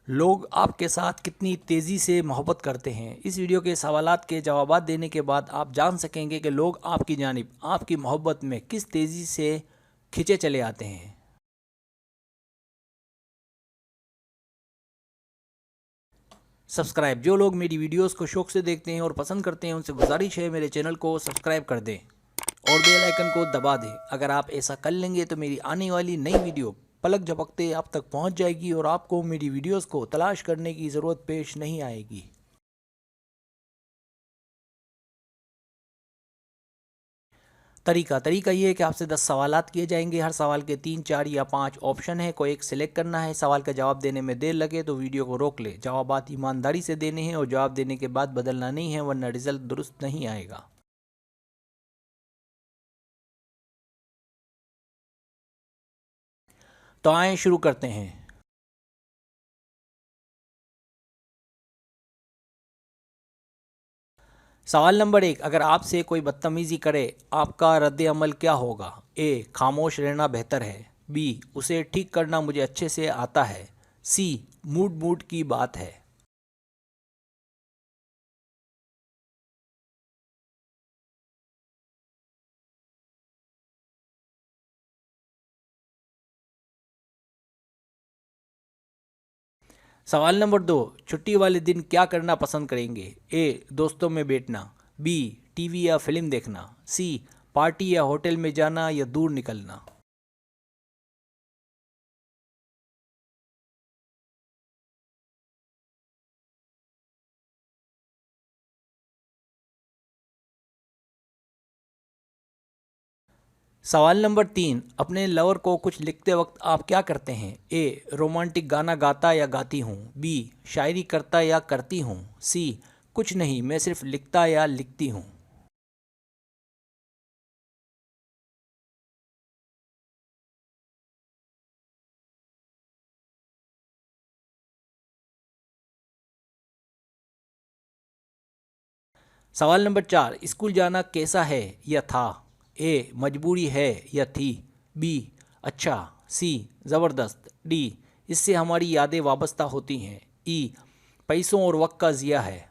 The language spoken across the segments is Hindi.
लोग आपके साथ कितनी तेज़ी से मोहब्बत करते हैं। इस वीडियो के सवालात के जवाबात देने के बाद आप जान सकेंगे कि लोग आपकी जानिब आपकी मोहब्बत में किस तेज़ी से खिंचे चले आते हैं। सब्सक्राइब, जो लोग मेरी वीडियोस को शौक से देखते हैं और पसंद करते हैं उनसे गुजारिश है मेरे चैनल को सब्सक्राइब कर दें और बेल आइकन को दबा दें। अगर आप ऐसा कर लेंगे तो मेरी आने वाली नई वीडियो पलक झपकते आप तक पहुंच जाएगी और आपको मेरी वीडियोस को तलाश करने की ज़रूरत पेश नहीं आएगी। तरीका ये है कि आपसे 10 सवालात किए जाएंगे। हर सवाल के 3, 4 या 5 ऑप्शन है, कोई एक सिलेक्ट करना है। सवाल का जवाब देने में देर लगे तो वीडियो को रोक ले। जवाबात ईमानदारी से देने हैं और जवाब देने के बाद बदलना नहीं है, वरना रिजल्ट दुरुस्त नहीं आएगा। तो आए शुरू करते हैं। सवाल नंबर 1, अगर आपसे कोई बदतमीज़ी करे आपका रद्द अमल क्या होगा? ए, खामोश रहना बेहतर है। बी, उसे ठीक करना मुझे अच्छे से आता है। सी, मूड मूड की बात है। सवाल नंबर 2, छुट्टी वाले दिन क्या करना पसंद करेंगे? ए, दोस्तों में बैठना। बी, टीवी या फिल्म देखना। सी, पार्टी या होटल में जाना या दूर निकलना। सवाल नंबर 3, अपने लवर को कुछ लिखते वक्त आप क्या करते हैं? ए, रोमांटिक गाना गाता या गाती हूँ। बी, शायरी करता या करती हूँ। सी, कुछ नहीं, मैं सिर्फ लिखता या लिखती हूँ। सवाल नंबर 4, स्कूल जाना कैसा है या था? ए, मजबूरी है या थी। बी, अच्छा। सी, ज़बरदस्त। डी, इससे हमारी यादें वाबस्ता होती हैं। ई, पैसों और वक्त का ज़िया है।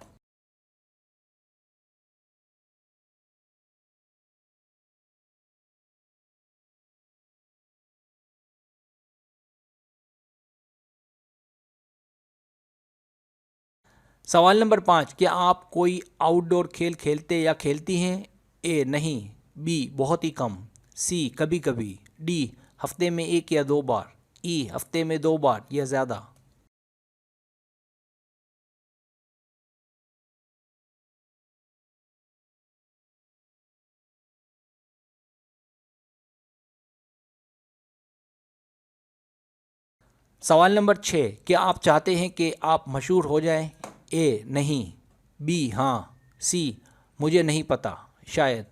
सवाल नंबर 5, क्या आप कोई आउटडोर खेल खेलते या खेलती हैं? ए, नहीं। बी, बहुत ही कम। सी, कभी कभी। डी, हफ्ते में 1 या 2 बार। ई, हफ्ते में 2 बार या ज़्यादा। सवाल नंबर 6, क्या आप चाहते हैं कि आप मशहूर हो जाएं? ए, नहीं। बी, हाँ। सी, मुझे नहीं पता, शायद।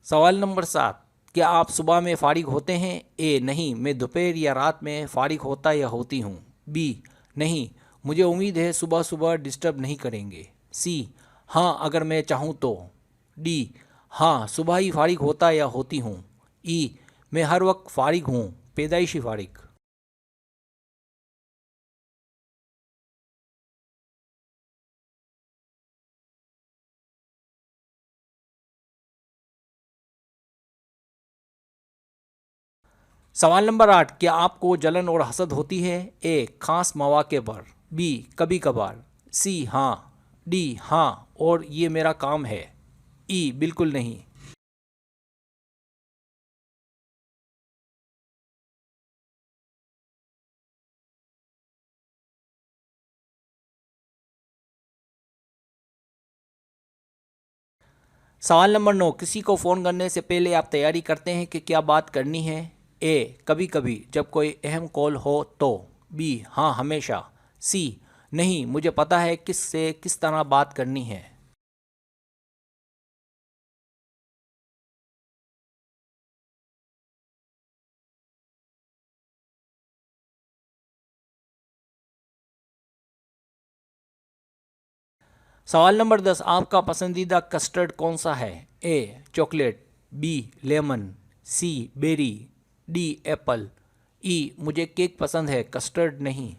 सवाल नंबर 7, क्या आप सुबह में फारिग होते हैं? ए, नहीं, मैं दोपहर या रात में फारिग होता या होती हूँ। बी, नहीं, मुझे उम्मीद है सुबह सुबह डिस्टर्ब नहीं करेंगे। सी, हाँ, अगर मैं चाहूँ तो। डी, हाँ, सुबह ही फारिग होता या होती हूँ। ई, मैं हर वक्त फारिग हूँ, पैदाइशी फारिग। सवाल नंबर 8, क्या आपको जलन और हसद होती है? ए, खास मौके पर। बी, कभी कभार। सी, हाँ। डी, हाँ, और ये मेरा काम है। ई, बिल्कुल नहीं। सवाल नंबर 9, किसी को फ़ोन करने से पहले आप तैयारी करते हैं कि क्या बात करनी है? ए, कभी कभी, जब कोई अहम कॉल हो तो। बी, हाँ, हमेशा। सी, नहीं, मुझे पता है किस से किस तरह बात करनी है। सवाल नंबर 10, आपका पसंदीदा कस्टर्ड कौन सा है? ए चॉकलेट, बी लेमन, सी बेरी, डी एप्पल, ई मुझे केक पसंद है कस्टर्ड नहीं।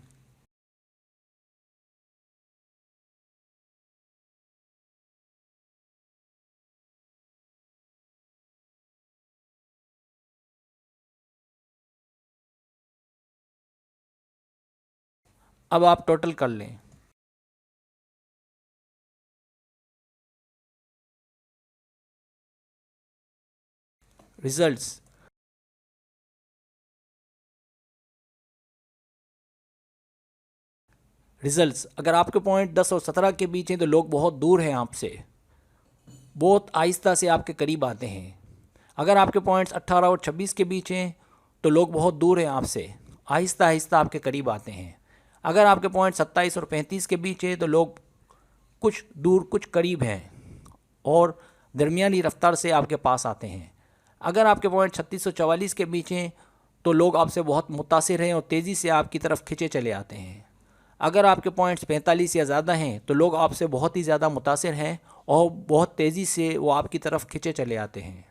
अब आप टोटल कर लें। रिजल्ट्स, अगर आपके पॉइंट 10 और 17 के बीच हैं तो लोग बहुत दूर हैं आपसे, बहुत आहिस्ता से आपके करीब आते हैं। अगर आपके पॉइंट्स 18 और 26 के बीच हैं तो लोग बहुत दूर हैं आपसे, आहिस्ता आहिस्ता आपके करीब आते हैं। अगर आपके पॉइंट 27 और 35 के बीच है तो लोग कुछ दूर कुछ करीब हैं और दरमियानी रफ्तार से आपके पास आते हैं। अगर आपके पॉइंट 36 और 44 के बीच हैं तो लोग आपसे बहुत मुतासिर हैं और तेज़ी से आपकी तरफ खिंचे चले आते हैं। अगर आपके पॉइंट्स 45 या ज़्यादा हैं तो लोग आपसे बहुत ही ज़्यादा मुतासिर हैं और बहुत तेज़ी से वो आपकी तरफ खिंचे चले आते हैं।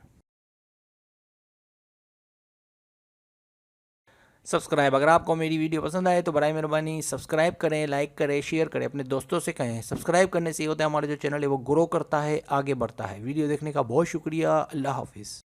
सब्सक्राइब, अगर आपको मेरी वीडियो पसंद आए तो बराए मेहरबानी सब्सक्राइब करें, लाइक करें, शेयर करें, अपने दोस्तों से कहें। सब्सक्राइब करने से ये होता है हमारा जो चैनल है वो ग्रो करता है, आगे बढ़ता है। वीडियो देखने का बहुत शुक्रिया। अल्लाह हाफिज़।